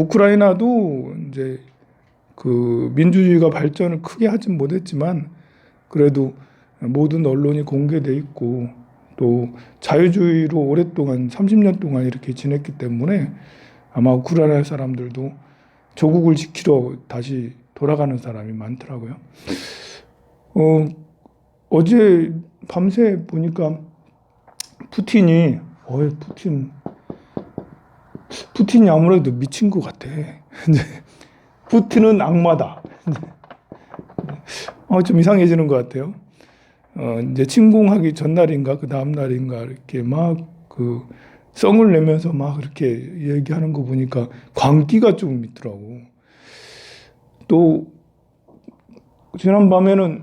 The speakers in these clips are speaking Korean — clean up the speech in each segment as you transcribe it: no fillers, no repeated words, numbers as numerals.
우크라이나도 이제 그 민주주의가 발전을 크게 하진 못했지만 그래도 모든 언론이 공개돼 있고 또 자유주의로 오랫동안 30년 동안 이렇게 지냈기 때문에 아마 우크라이나 사람들도 조국을 지키러 다시 돌아가는 사람이 많더라고요. 어제 밤새 보니까 푸틴이 푸틴이 아무래도 미친 것 같아. 푸틴은 악마다. 좀 이상해지는 것 같아요. 이제 침공하기 전날인가 그 다음 날인가 이렇게 막 그 성을 내면서 막 이렇게 얘기하는 거 보니까 광기가 좀 있더라고. 또 지난 밤에는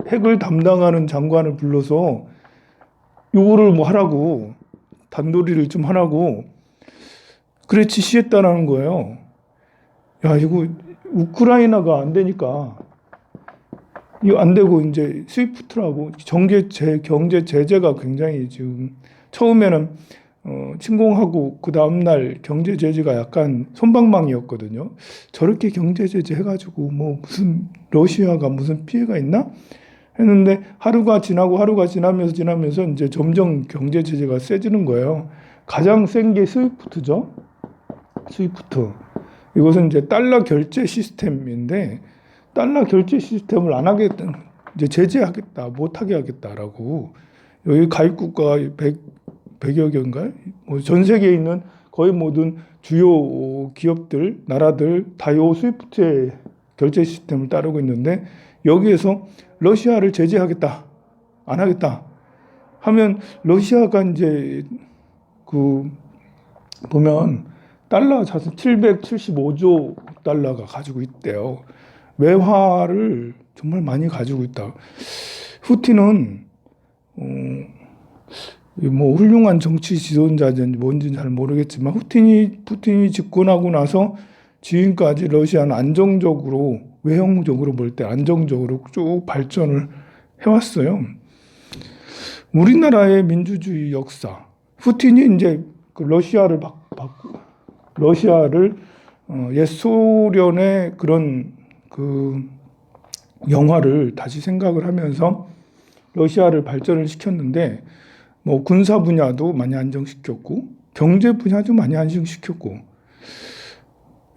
핵을 담당하는 장관을 불러서 요거를 뭐 하라고 단도리를 좀 하라고 그래 지시했다라는 거예요. 야, 이거 우크라이나가 안 되니까 이거 안 되고 이제 스위프트라고 경제 제재가 굉장히 지금 처음에는 침공하고 그 다음날 경제 제재가 약간 솜방망이였거든요. 저렇게 경제 제재 해가지고 뭐 무슨 러시아가 무슨 피해가 있나 했는데 하루가 지나면서 이제 점점 경제 제재가 세지는 거예요. 가장 센 게 스위프트죠. 스위프트. 이것은 이제 달러 결제 시스템인데 달러 결제 시스템을 안 하겠다, 이제 제재하겠다, 못하게 하겠다라고 여기 가입 국가 100여 개인가요? 전 세계에 있는 거의 모든 주요 기업들, 나라들 다 요 스위프트의 결제 시스템을 따르고 있는데 여기에서 러시아를 제재하겠다, 안 하겠다 하면 러시아가 이제 그 보면 달러 자산 775조 달러가 가지고 있대요. 외화를 정말 많이 가지고 있다. 푸틴은 뭐 훌륭한 정치 지도자인지 뭔지는 잘 모르겠지만 푸틴이 집권하고 나서 지금까지 러시아는 안정적으로 외형적으로 볼 때 안정적으로 쭉 발전을 해왔어요. 우리나라의 민주주의 역사, 푸틴이 이제 그 러시아를 옛 소련의 그런 그 영화를 다시 생각을 하면서 러시아를 발전을 시켰는데 뭐 군사 분야도 많이 안정시켰고 경제 분야도 많이 안정시켰고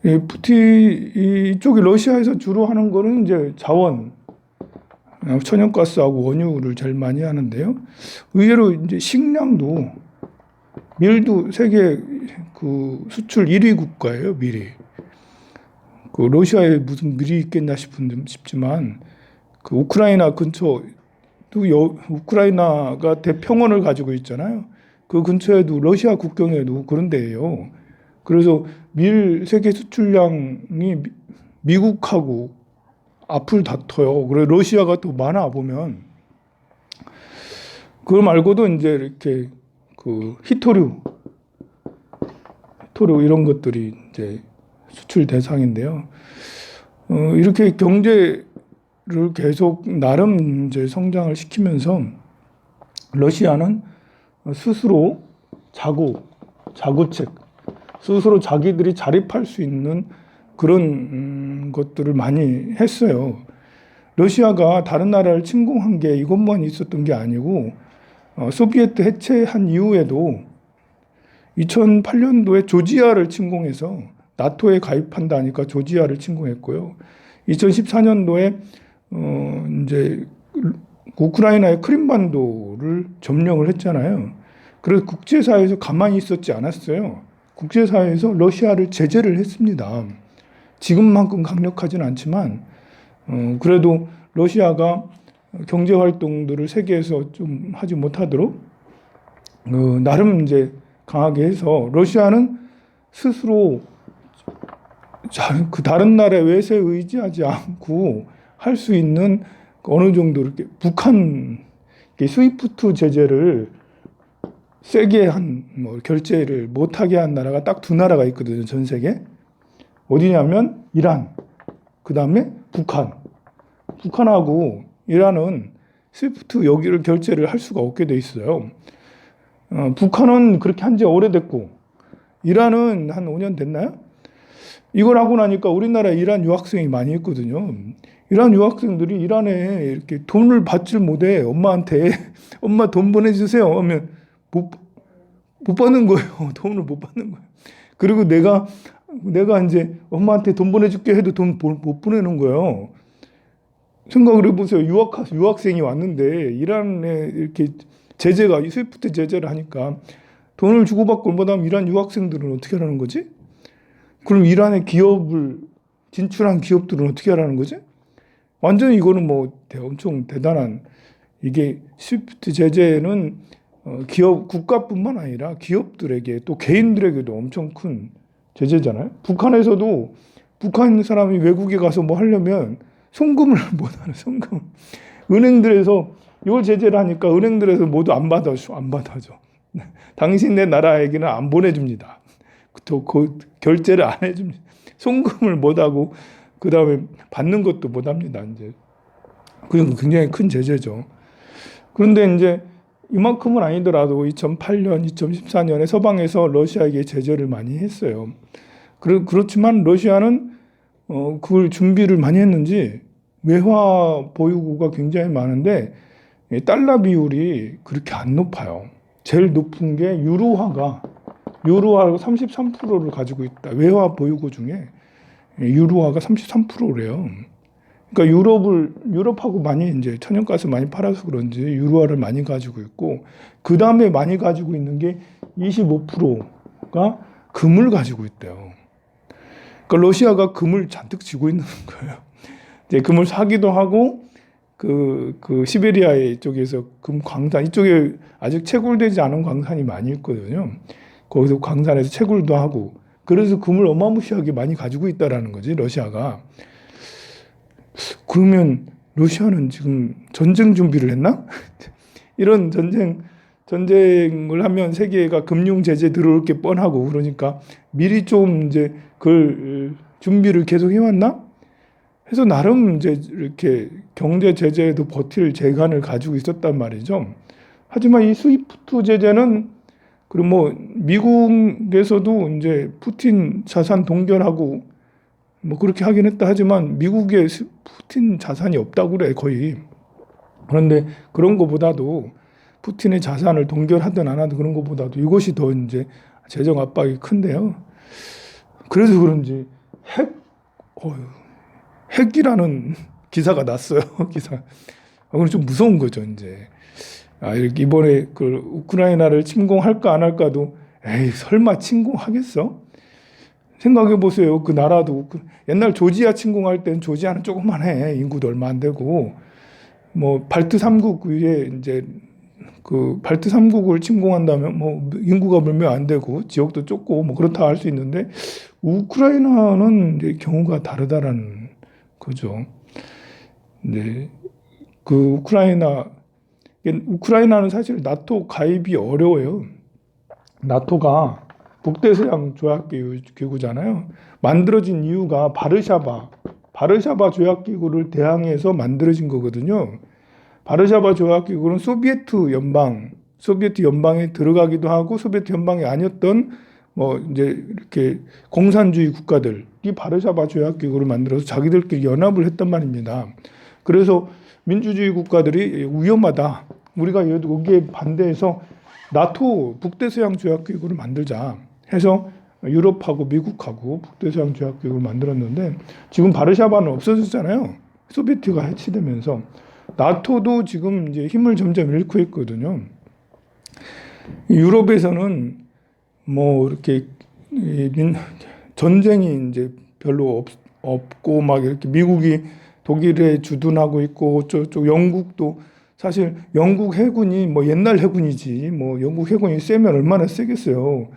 이쪽이 러시아에서 주로 하는 거는 이제 자원, 천연가스하고 원유를 제일 많이 하는데요. 의외로 이제 식량도 밀도 세계 그 수출 1위 국가예요, 밀이. 그 러시아에 무슨 밀이 있겠나 싶지만 그 우크라이나 근처 또 우크라이나가 대평원을 가지고 있잖아요. 그 근처에도 러시아 국경에도 그런 데예요. 그래서 밀 세계 수출량이 미국하고 앞을 다퉈요. 그래 러시아가 또 많아 보면 그거 말고도 이제 이렇게 그 히토류 이런 것들이 이제 수출 대상인데요. 이렇게 경제를 계속 나름 이제 성장을 시키면서 러시아는 스스로 자구책, 스스로 자기들이 자립할 수 있는 그런 것들을 많이 했어요. 러시아가 다른 나라를 침공한 게 이것만 있었던 게 아니고 소비에트 해체한 이후에도 2008년도에 조지아를 침공해서 나토에 가입한다니까 조지아를 침공했고요. 2014년도에 이제 우크라이나의 크림반도를 점령을 했잖아요. 그래서 국제사회에서 가만히 있었지 않았어요. 국제사회에서 러시아를 제재를 했습니다. 지금만큼 강력하지는 않지만 그래도 러시아가 경제 활동들을 세계에서 좀 하지 못하도록 나름 이제 강하게 해서 러시아는 스스로 그 다른 나라의 외세에 의지하지 않고 할 수 있는 어느 정도 이렇게 북한 스위프트 제재를 세게 뭐 결제를 못하게 한 나라가 딱 두 나라가 있거든요, 전 세계. 어디냐면 이란, 그 다음에 북한. 북한하고 이란은 스위프트 여기를 결제를 할 수가 없게 돼 있어요. 북한은 그렇게 한 지 오래됐고, 이란은 한 5년 됐나요? 이걸 하고 나니까 우리나라에 이란 유학생이 많이 있거든요. 이란 유학생들이 이란에 이렇게 돈을 받질 못해. 엄마한테 엄마 돈 보내주세요 하면 못, 못 받는 거예요. 돈을 못 받는 거예요. 그리고 내가 이제 엄마한테 돈 보내줄게 해도 돈 못 보내는 거예요. 생각을 해보세요. 유학생이 왔는데 이란에 이렇게 제재가 스위프트 제재를 하니까 돈을 주고받고 못하면 이란 유학생들은 어떻게 하라는 거지? 그럼 이란의 기업을 진출한 기업들은 어떻게 하라는 거지? 완전히 이거는 뭐 엄청 대단한, 이게 스위프트 제재는 기업 국가뿐만 아니라 기업들에게 또 개인들에게도 엄청 큰 제재잖아요. 북한에서도 북한 사람이 외국에 가서 뭐 하려면 송금을 못 하는, 송금. 은행들에서 이걸 제재를 하니까 은행들에서 모두 안 받아줘. 당신네 나라에게는 안 보내줍니다. 그 결제를 안 해줍니다. 송금을 못 하고 그 다음에 받는 것도 못 합니다. 이제 그건 굉장히 큰 제재죠. 그런데 이제 이만큼은 아니더라도 2008년, 2014년에 서방에서 러시아에게 제재를 많이 했어요. 그렇지만 러시아는 그걸 준비를 많이 했는지 외화 보유고가 굉장히 많은데 달러 비율이 그렇게 안 높아요. 제일 높은 게 유로화가 33%를 가지고 있다. 외화 보유고 중에 유로화가 33%래요. 그러니까 유럽하고 많이 이제 천연가스 많이 팔아서 그런지 유로화를 많이 가지고 있고, 그 다음에 많이 가지고 있는 게 25%가 금을 가지고 있대요. 그러니까 러시아가 금을 잔뜩 쥐고 있는 거예요. 이제 금을 사기도 하고, 그 시베리아 쪽에서 금 광산, 이쪽에 아직 채굴되지 않은 광산이 많이 있거든요. 거기서 광산에서 채굴도 하고, 그래서 금을 어마무시하게 많이 가지고 있다라는 거지, 러시아가. 그러면 러시아는 지금 전쟁 준비를 했나? 이런 전쟁을 하면 세계가 금융 제재 들어올 게 뻔하고, 그러니까 미리 좀 이제 그걸 준비를 계속 해왔나? 해서 나름 이제 이렇게 경제 제재에도 버틸 재간을 가지고 있었단 말이죠. 하지만 이 스위프트 제재는, 그리고 뭐 미국에서도 이제 푸틴 자산 동결하고 뭐 그렇게 하긴 했다 하지만 미국에 푸틴 자산이 없다고 그래, 거의. 그런데 그런 거보다도 푸틴의 자산을 동결하든 안 하든 그런 거보다도 이것이 더 이제 재정 압박이 큰데요. 그래서 그런지 핵이라는 기사가 났어요. 기사. 그건 좀 무서운 거죠, 이제. 이렇게 이번에 그 우크라이나를 침공할까 안 할까도, 에이, 설마 침공하겠어? 생각해 보세요. 그 나라도 옛날 조지아 침공할 때는 조지아는 조그만해. 인구도 얼마 안 되고, 뭐 발트 3국 위에 이제 그 발트 3국을 침공한다면 뭐 인구가 몇몇 안 되고 지역도 좁고 뭐 그렇다 할 수 있는데, 우크라이나는 이제 경우가 다르다라는 거죠. 네. 그 우크라이나는 사실 나토 가입이 어려워요. 나토가 북대서양 조약기구잖아요. 만들어진 이유가 바르샤바 조약기구를 대항해서 만들어진 거거든요. 바르샤바 조약기구는 소비에트 연방에 들어가기도 하고 소비에트 연방이 아니었던 뭐 이제 이렇게 공산주의 국가들이 바르샤바 조약기구를 만들어서 자기들끼리 연합을 했단 말입니다. 그래서 민주주의 국가들이 위험하다, 우리가 여기에 반대해서 나토 북대서양 조약기구를 만들자 해서 유럽하고 미국하고 북대서양 조약기구를 만들었는데, 지금 바르샤바는 없어졌잖아요. 소비에트가 해체되면서. 나토도 지금 이제 힘을 점점 잃고 있거든요. 유럽에서는 뭐 이렇게 전쟁이 이제 별로 없고 막 이렇게 미국이 독일에 주둔하고 있고, 저쪽 영국도 사실 영국 해군이 뭐 옛날 해군이지, 뭐 영국 해군이 세면 얼마나 세겠어요.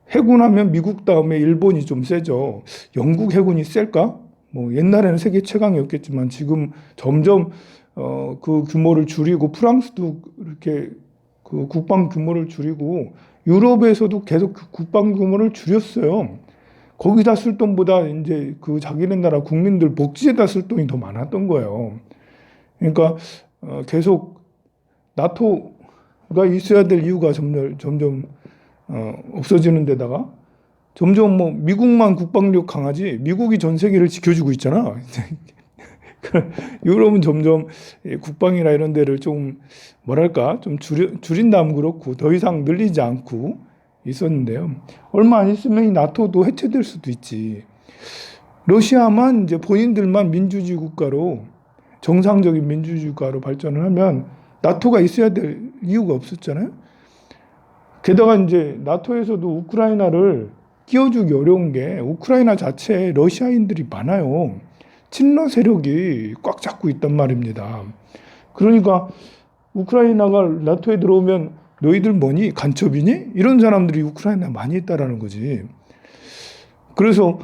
해군하면 미국 다음에 일본이 좀 세죠. 영국 해군이 셀까? 뭐 옛날에는 세계 최강이었겠지만 지금 점점 그 규모를 줄이고, 프랑스도 이렇게 그 국방 규모를 줄이고, 유럽에서도 계속 그 국방 규모를 줄였어요. 거기다 쓸 돈보다 이제 그 자기네 나라 국민들 복지에다 쓸 돈이 더 많았던 거예요. 그러니까 계속 있어야 될 이유가 점점 없어지는 데다가 점점 뭐 미국만 국방력 강하지 미국이 전 세계를 지켜주고 있잖아. 유럽은 점점 국방이나 이런 데를 좀 뭐랄까 좀 줄인다면 그렇고 더 이상 늘리지 않고 있었는데요. 얼마 안 있으면 이 나토도 해체될 수도 있지. 러시아만 이제 본인들만 민주주의 국가로 정상적인 민주주의 국가로 발전을 하면 나토가 있어야 될 이유가 없었잖아요. 게다가 이제 나토에서도 우크라이나를 끼워주기 어려운 게 우크라이나 자체에 러시아인들이 많아요. 친러 세력이 꽉 잡고 있단 말입니다. 그러니까 우크라이나가 나토에 들어오면 너희들 뭐니? 간첩이니? 이런 사람들이 우크라이나에 많이 있다라는 거지. 그래서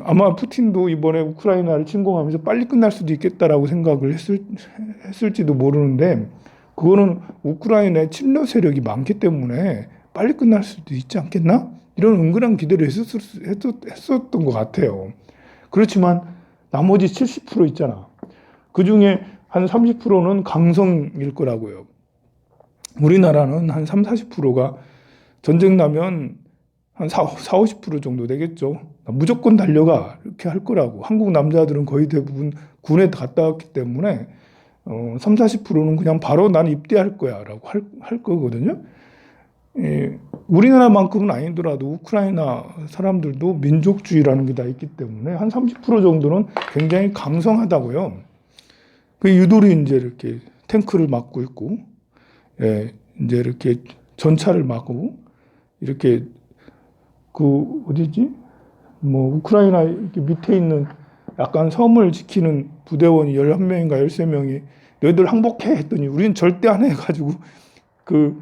아마 푸틴도 이번에 우크라이나를 침공하면서 빨리 끝날 수도 있겠다라고 생각을 했을지도 모르는데 그거는 우크라이나에 친러 세력이 많기 때문에 빨리 끝날 수도 있지 않겠나? 이런 은근한 기대를 했었던 것 같아요. 그렇지만 나머지 70% 있잖아. 그 중에 한 30%는 강성일 거라고요. 우리나라는 한 3, 40%가 전쟁 나면 한 50% 정도 되겠죠. 무조건 달려가 이렇게 할 거라고. 한국 남자들은 거의 대부분 군에 갔다 왔기 때문에 3, 40%는 그냥 바로 난 입대할 거야 라고 할 거거든요. 우리나라만큼은 아니더라도 우크라이나 사람들도 민족주의라는 게 다 있기 때문에 한 30% 정도는 굉장히 강성하다고요. 그 유도리 이제 이렇게 탱크를 막고 있고, 이제 이렇게 전차를 막고, 이렇게 어디지? 뭐 우크라이나 이렇게 밑에 있는 약간 섬을 지키는 부대원이 11명인가 13명이 너희들 항복해 했더니 우리는 절대 안 해가지고 이렇게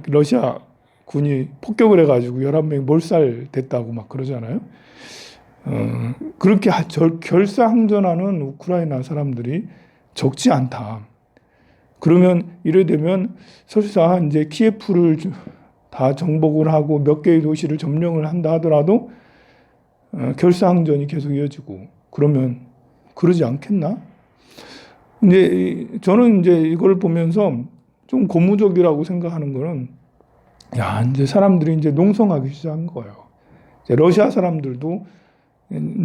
러시아 군이 폭격을 해가지고 11명이 몰살됐다고 막 그러잖아요. 그렇게 결사항전하는 우크라이나 사람들이 적지 않다. 그러면 이래 되면 설사 이제 키예프를 다 정복을 하고 몇 개의 도시를 점령을 한다 하더라도 결사항전이 계속 이어지고 그러면 그러지 않겠나? 근데 저는 이제 이걸 보면서 좀 고무적이라고 생각하는 거는 이제 사람들이 이제 농성하기 시작한 거예요. 이제 러시아 사람들도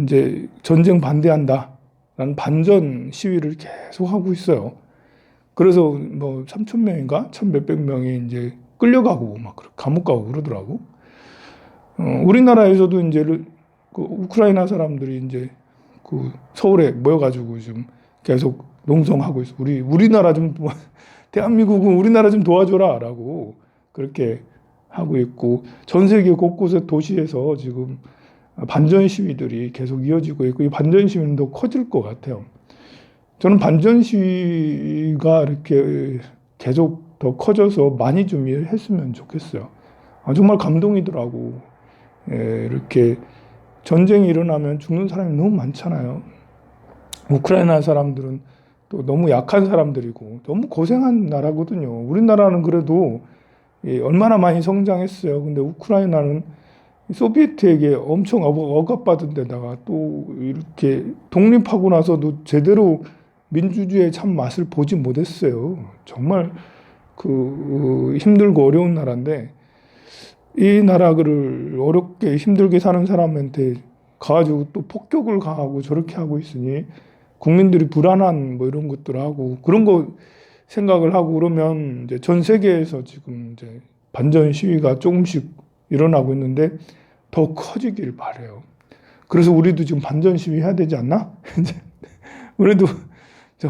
이제 전쟁 반대한다라는 반전 시위를 계속 하고 있어요. 그래서 뭐 3,000명인가 1,000몇백 명이 이제 끌려가고 막 감옥 가고 그러더라고. 우리나라에서도 이제 우크라이나 사람들이 이제 서울에 모여가지고 좀 계속 농성하고 있어. 우리나라 좀 대한민국은 우리나라 좀 도와줘라라고 그렇게 하고 있고 전 세계 곳곳의 도시에서 지금 반전 시위들이 계속 이어지고 있고 이 반전 시위는 더 커질 것 같아요. 저는 반전 시위가 이렇게 계속 더 커져서 많이 좀 했으면 좋겠어요. 정말 감동이더라고. 이렇게 전쟁이 일어나면 죽는 사람이 너무 많잖아요. 우크라이나 사람들은 또 너무 약한 사람들이고 너무 고생한 나라거든요. 우리나라는 그래도 얼마나 많이 성장했어요. 근데 우크라이나는 소비에트에게 엄청 억압받은 데다가 또 이렇게 독립하고 나서도 제대로 민주주의의 참 맛을 보지 못했어요. 정말 힘들고 어려운 나라인데 이 나라를 어렵게 힘들게 사는 사람한테 가가지고 또 폭격을 가하고 저렇게 하고 있으니 국민들이 불안한 뭐 이런 것들 하고 그런 거 생각을 하고 그러면 이제 전 세계에서 지금 이제 반전 시위가 조금씩 일어나고 있는데 더 커지길 바래요. 그래서 우리도 지금 반전 시위 해야 되지 않나? 우리도 저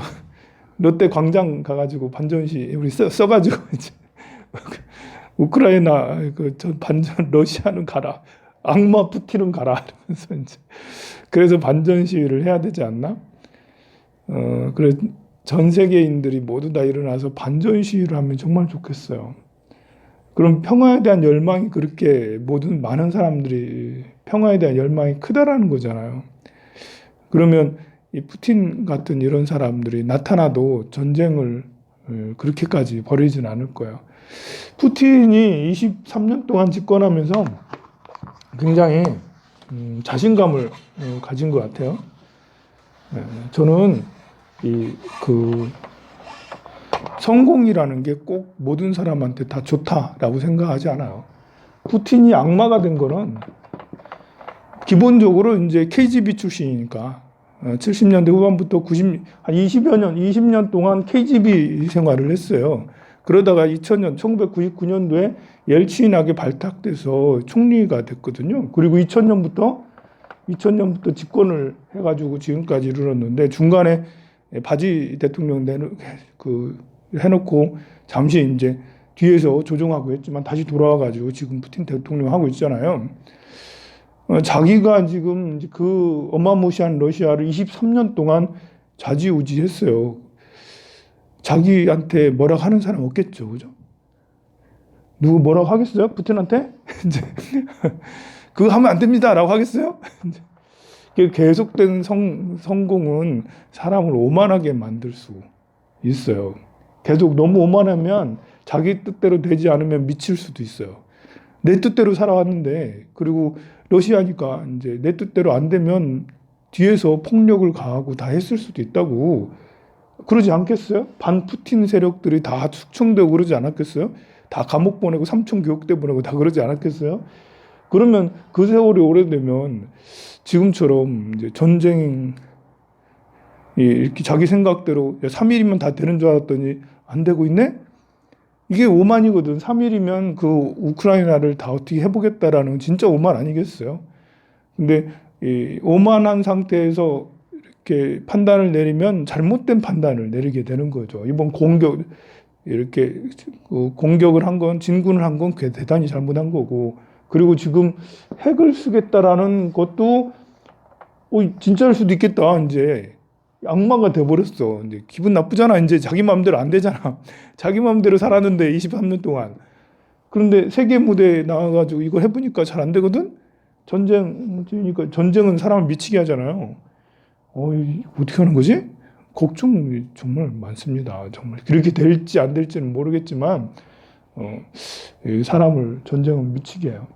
롯데 광장 가가지고 반전 시위 우리 써가지고 이제 우크라이나 반전 러시아는 가라, 악마 푸틴은 가라 이러면서 이제 그래서 반전 시위를 해야 되지 않나? 그래 전 세계인들이 모두 다 일어나서 반전 시위를 하면 정말 좋겠어요. 그럼 평화에 대한 열망이 그렇게 많은 사람들이 평화에 대한 열망이 크다라는 거잖아요. 그러면 이 푸틴 같은 이런 사람들이 나타나도 전쟁을 그렇게까지 벌이진 않을 거예요. 푸틴이 23년 동안 집권하면서 굉장히 자신감을 가진 것 같아요. 저는 성공이라는 게 꼭 모든 사람한테 다 좋다라고 생각하지 않아요. 푸틴이 악마가 된 거는 기본적으로 이제 KGB 출신이니까 70년대 후반부터 한 20여 년, 20년 동안 KGB 생활을 했어요. 그러다가 1999년도에 옐친하게 발탁돼서 총리가 됐거든요. 그리고 2000년부터 집권을 해가지고 지금까지 이르렀는데 중간에 바지 대통령 해놓고 잠시 이제 뒤에서 조종하고 했지만 다시 돌아와가지고 지금 푸틴 대통령 하고 있잖아요. 자기가 지금 그 어마무시한 러시아를 23년 동안 좌지우지했어요. 자기한테 뭐라고 하는 사람 없겠죠, 그죠? 누구 뭐라고 하겠어요? 푸틴한테? 이제 그거 하면 안 됩니다라고 하겠어요? 계속된 성공은 사람을 오만하게 만들 수 있어요. 계속 너무 오만하면 자기 뜻대로 되지 않으면 미칠 수도 있어요. 내 뜻대로 살아왔는데, 그리고 러시아니까 이제 내 뜻대로 안 되면 뒤에서 폭력을 가하고 다 했을 수도 있다고. 그러지 않겠어요? 반푸틴 세력들이 다 숙청되고 그러지 않았겠어요? 다 감옥 보내고 삼청 교육대 보내고 다 그러지 않았겠어요? 그러면 그 세월이 오래되면 지금처럼 이제 전쟁이 이렇게 자기 생각대로 3일이면 다 되는 줄 알았더니 안 되고 있네? 이게 오만이거든. 3일이면 그 우크라이나를 다 어떻게 해보겠다라는 진짜 오만 아니겠어요? 근데 이 오만한 상태에서 이렇게 판단을 내리면 잘못된 판단을 내리게 되는 거죠. 이번 이렇게 공격을 한 건, 진군을 한 건 대단히 잘못한 거고, 그리고 지금 핵을 쓰겠다라는 것도 진짜일 수도 있겠다. 이제 악마가 돼버렸어. 이제 기분 나쁘잖아. 이제 자기 마음대로 안 되잖아. 자기 마음대로 살았는데 23년 동안. 그런데 세계 무대에 나와가지고 이걸 해보니까 잘 안 되거든. 그러니까 전쟁은 사람을 미치게 하잖아요. 어떻게 하는 거지? 걱정이 정말 많습니다. 정말 그렇게 될지 안 될지는 모르겠지만 사람을 전쟁은 미치게 해요.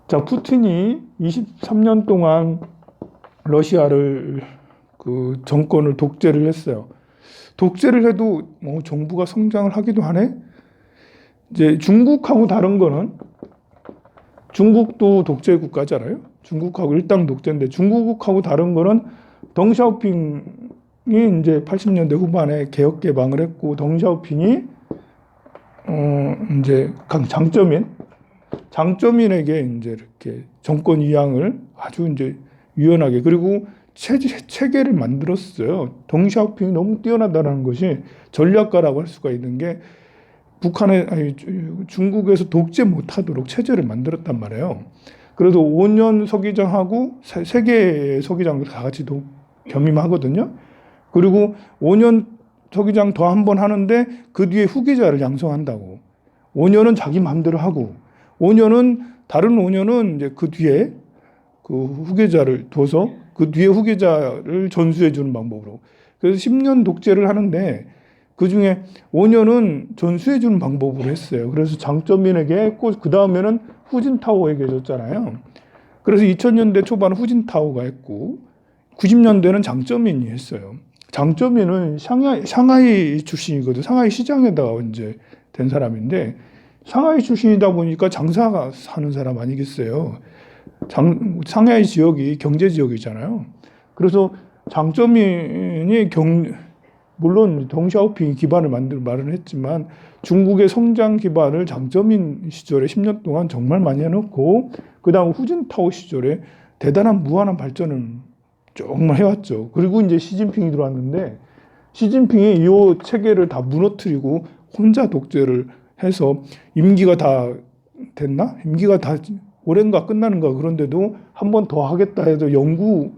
자, 푸틴이 23년 동안 러시아를 그 정권을 독재를 했어요. 독재를 해도 정부가 성장을 하기도 하네. 이제 중국하고 다른 거는 중국도 독재 국가잖아요. 중국하고 일당 독재인데 중국하고 다른 거는 덩샤오핑이 이제 80년대 후반에 개혁 개방을 했고 덩샤오핑이 이제 장점인에게 이제 이렇게 정권 이양을 아주 이제 유연하게 그리고 체계를 만들었어요. 덩샤오핑이 너무 뛰어나다는 것이 전략가라고 할 수가 있는 게 중국에서 독재 못하도록 체제를 만들었단 말이에요. 그래도 5년 서기장하고 3개의 서기장을 다 같이 겸임하거든요. 그리고 5년 서기장 더 한 번 하는데 그 뒤에 후계자를 양성한다고. 5년은 자기 마음대로 하고 5년은 이제 그 뒤에 그 후계자를 둬서 그 뒤에 후계자를 전수해 주는 방법으로. 그래서 10년 독재를 하는데 그 중에 5년은 전수해 주는 방법으로 했어요. 그래서 장점인에게 했고 그 다음에는 후진타오에게 줬잖아요. 그래서 2000년대 초반 후진타오가 했고 90년대는 장점인이 했어요. 장점인은 상하이 출신이거든. 상하이 시장에다가 이제 된 사람인데 상하이 출신이다 보니까 장사가 사는 사람 아니겠어요. 상하이 지역이 경제 지역이잖아요. 그래서 장점인이 물론 덩샤오핑이 기반을 마련했지만 중국의 성장 기반을 장점인 시절에 10년 동안 정말 많이 해놓고 그 다음 후진타오 시절에 대단한 무한한 발전을 정말 해왔죠. 그리고 이제 시진핑이 들어왔는데 시진핑이 이 체계를 다 무너뜨리고 혼자 독재를 해서 임기가 다 됐나? 임기가 다 올해인가 끝나는가 그런데도 한 번 더 하겠다 해도 영구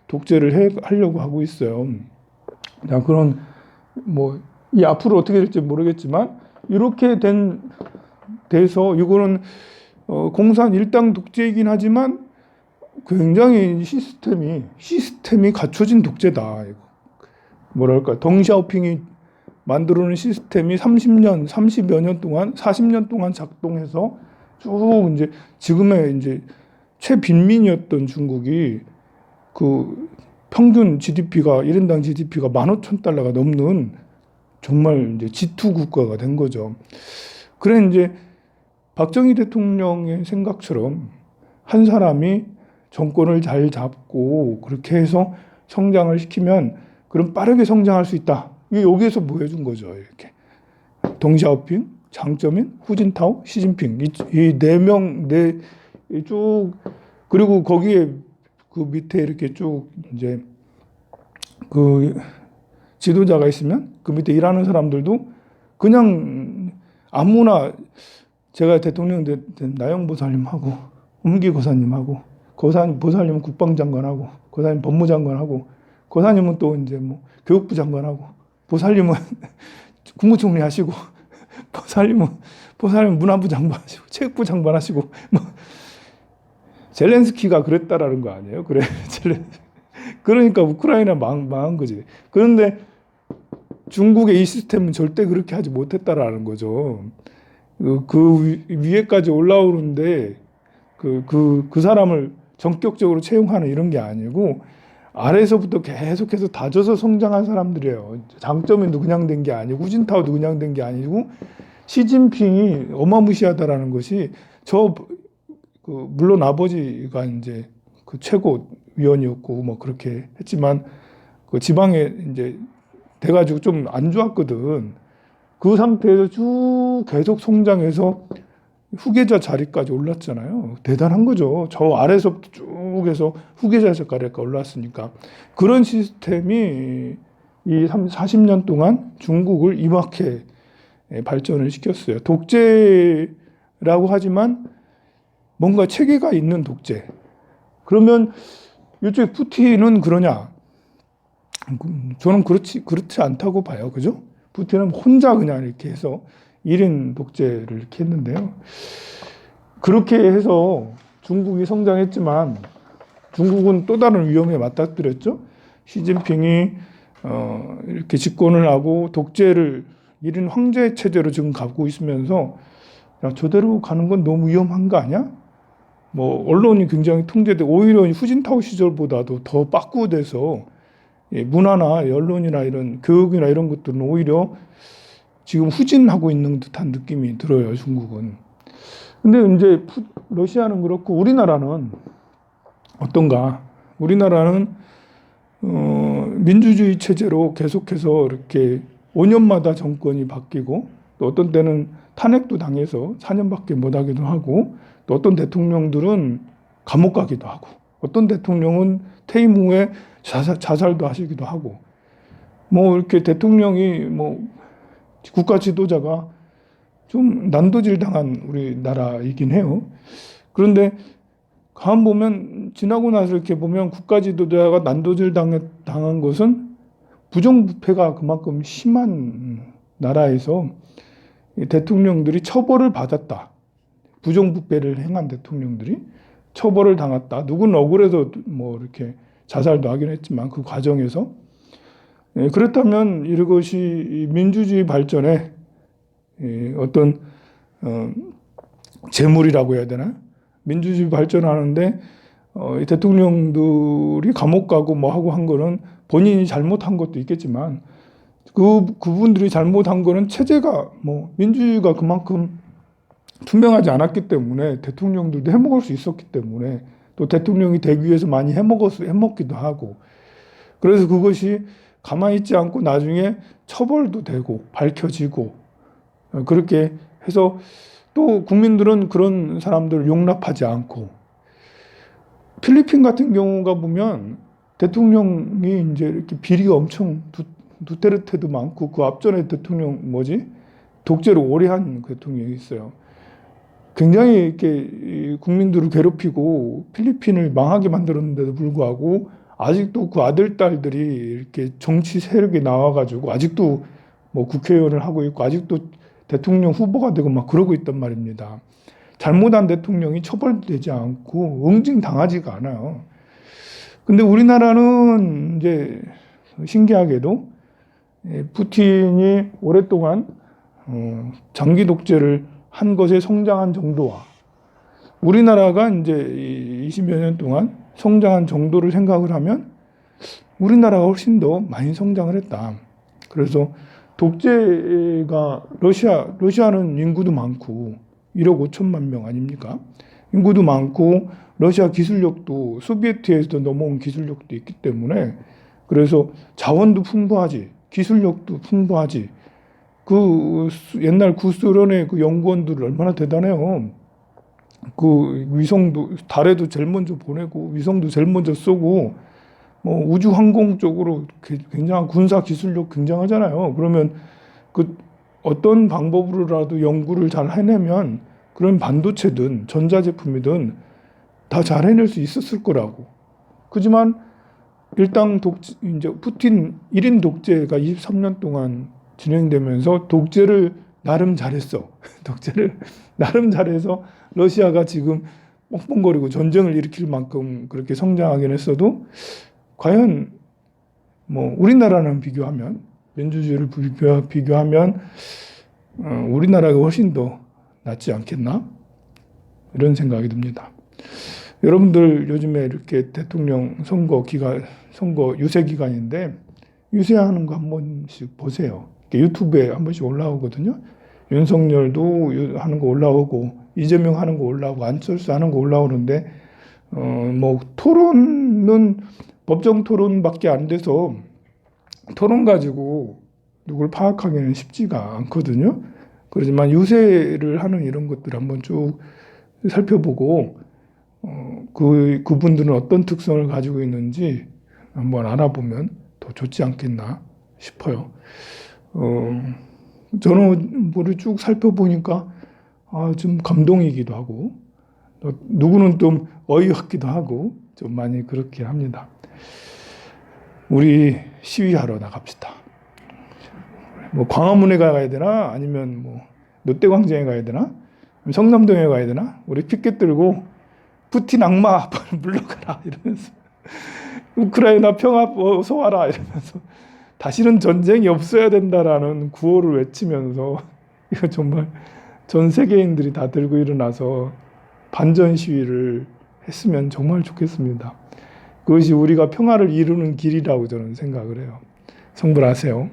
독재를 하려고 하고 있어요. 그런 이 앞으로 어떻게 될지 모르겠지만 이렇게 돼서 이거는 공산 일당 독재이긴 하지만 굉장히 시스템이 갖춰진 독재다. 뭐랄까 덩샤오핑이 만들어놓은 시스템이 30여 년 동안 40년 동안 작동해서 쭉 이제 지금의 이제 최빈민이었던 중국이 그 평균 GDP가 1인당 GDP가 15,000달러가 넘는 정말 이제 지투 국가가 된 거죠. 그래 이제 박정희 대통령의 생각처럼 한 사람이 정권을 잘 잡고 그렇게 해서 성장을 시키면 그럼 빠르게 성장할 수 있다. 여기에서 보여준 거죠. 이렇게 덩샤오핑, 장쩌민, 후진타오, 시진핑 이 네 명 쭉 그리고 거기에 그 밑에 이렇게 쭉 이제 그 지도자가 있으면 그 밑에 일하는 사람들도 그냥 아무나 제가 대통령 된 나영 보살님하고 um기 고사님하고 보살님은 국방장관하고 고사님 법무장관하고 고사님은 또 이제 뭐 교육부 장관하고 보살님은 국무총리 하시고 보살님은 문화부 장관 하시고 체육부 장관 하시고 뭐 젤렌스키가 그랬다라는 거 아니에요? 그래 그러니까 우크라이나 망한 거지. 그런데 중국의 이 시스템은 절대 그렇게 하지 못했다라는 거죠. 그 위에까지 올라오는데 그 사람을 전격적으로 채용하는 이런 게 아니고 아래에서부터 계속해서 다져서 성장한 사람들이에요. 장쩌민도 그냥 된 게 아니고 후진타오도 그냥 된 게 아니고 시진핑이 어마무시하다라는 것이 물론 아버지가 이제 그 최고 위원이었고 뭐 그렇게 했지만 그 지방에 이제 돼가지고 좀 안 좋았거든. 그 상태에서 쭉 계속 성장해서 후계자 자리까지 올랐잖아요. 대단한 거죠. 저 아래서부터 쭉 해서 후계자 자리까지 올랐으니까. 그런 시스템이 이 40년 동안 중국을 이렇게 발전을 시켰어요. 독재라고 하지만 뭔가 체계가 있는 독재. 그러면 이쪽 푸틴은 그러냐? 저는 그렇지 않다고 봐요. 그죠? 푸틴은 혼자 그냥 이렇게 해서 1인 독재를 이렇게 했는데요. 그렇게 해서 중국이 성장했지만 중국은 또 다른 위험에 맞닥뜨렸죠. 시진핑이 이렇게 집권을 하고 독재를 1인 황제 체제로 지금 가고 있으면서 야, 저대로 가는 건 너무 위험한 거 아니야? 뭐 언론이 굉장히 통제되고 오히려 후진타오 시절보다도 더 빠꾸돼서 문화나 언론이나 이런 교육이나 이런 것들은 오히려 지금 후진하고 있는 듯한 느낌이 들어요, 중국은. 근데 이제 러시아는 그렇고 우리나라는 어떤가? 우리나라는 민주주의 체제로 계속해서 이렇게 5년마다 정권이 바뀌고 또 어떤 때는 탄핵도 당해서 4년밖에 못 하기도 하고 또 어떤 대통령들은 감옥 가기도 하고 어떤 대통령은 퇴임 후에 자살도 하시기도 하고 뭐 이렇게 대통령이 뭐 국가 지도자가 좀 난도질 당한 우리나라이긴 해요. 그런데 가만 보면 지나고 나서 이렇게 보면 국가 지도자가 난도질 당한 것은 부정부패가 그만큼 심한 나라에서 대통령들이 처벌을 받았다. 부정부패를 행한 대통령들이 처벌을 당했다. 누구는 억울해서 뭐 이렇게 자살도 하긴 했지만 그 과정에서 그렇다면 이것이 민주주의 발전에 어떤 재물이라고 해야 되나? 민주주의 발전하는데 대통령들이 감옥 가고 뭐 하고 한 거는 본인이 잘못한 것도 있겠지만 그분들이 잘못한 거는 체제가 뭐 민주주의가 그만큼 투명하지 않았기 때문에 대통령들도 해먹을 수 있었기 때문에 또 대통령이 되기 위해서 많이 해먹기도 하고 그래서 그것이 가만히 있지 않고 나중에 처벌도 되고 밝혀지고 그렇게 해서 또 국민들은 그런 사람들을 용납하지 않고 필리핀 같은 경우가 보면 대통령이 이제 이렇게 비리가 엄청 두테르테도 많고 그 앞전에 대통령 독재를 오래 한 대통령이 있어요. 굉장히 이렇게 국민들을 괴롭히고 필리핀을 망하게 만들었는데도 불구하고 아직도 그 아들, 딸들이 이렇게 정치 세력에 나와가지고 아직도 뭐 국회의원을 하고 있고 아직도 대통령 후보가 되고 막 그러고 있단 말입니다. 잘못한 대통령이 처벌되지 않고 응징당하지가 않아요. 근데 우리나라는 이제 신기하게도 푸틴이 오랫동안 장기 독재를 한 것에 성장한 정도와 우리나라가 이제 20여 년 동안 성장한 정도를 생각을 하면 우리나라가 훨씬 더 많이 성장을 했다. 그래서 독재가 러시아는 인구도 많고 1억 5천만 명 아닙니까? 인구도 많고 러시아 기술력도 소비에트에서 넘어온 기술력도 있기 때문에 그래서 자원도 풍부하지 기술력도 풍부하지 그 옛날 구소련의 그 연구원들 얼마나 대단해요. 그 위성도 달에도 제일 먼저 보내고 위성도 제일 먼저 쏘고 뭐 우주 항공 쪽으로 굉장한 군사 기술력 굉장하잖아요. 그러면 그 어떤 방법으로라도 연구를 잘 해내면 그런 반도체든 전자제품이든 다 잘 해낼 수 있었을 거라고. 그지만 일당 독재, 이제 푸틴 1인 독재가 23년 동안 진행되면서 독재를 나름 잘했어. 독재를 나름 잘해서 러시아가 지금 뻥뻥거리고 전쟁을 일으킬 만큼 그렇게 성장하긴 했어도 과연 뭐 우리나라랑 비교하면 민주주의를 비교하면 우리나라가 훨씬 더 낫지 않겠나? 이런 생각이 듭니다. 여러분들 요즘에 이렇게 대통령 선거 유세 기간인데 유세하는 거 한 번씩 보세요. 유튜브에 한 번씩 올라오거든요. 윤석열도 하는 거 올라오고 이재명 하는 거 올라오고 안철수 하는 거 올라오는데 뭐 토론은 법정 토론밖에 안 돼서 토론 가지고 누굴 파악하기는 쉽지가 않거든요. 그렇지만 유세를 하는 이런 것들 한번 쭉 살펴보고 그분들은 어떤 특성을 가지고 있는지 한번 알아보면 더 좋지 않겠나 싶어요. 저는 뭐를 쭉 살펴보니까 좀 감동이기도 하고 누구는 좀 어이없기도 하고 좀 많이 그렇게 합니다. 우리 시위하러 나갑시다. 뭐 광화문에 가야 되나 아니면 뭐 롯데광장에 가야 되나 성남동에 가야 되나 우리 피켓 들고 푸틴 악마 물러가라 이러면서 우크라이나 평화 어서 와라 이러면서 다시는 전쟁이 없어야 된다라는 구호를 외치면서 이거 정말 전 세계인들이 다 들고 일어나서 반전 시위를 했으면 정말 좋겠습니다. 그것이 우리가 평화를 이루는 길이라고 저는 생각을 해요. 성불하세요.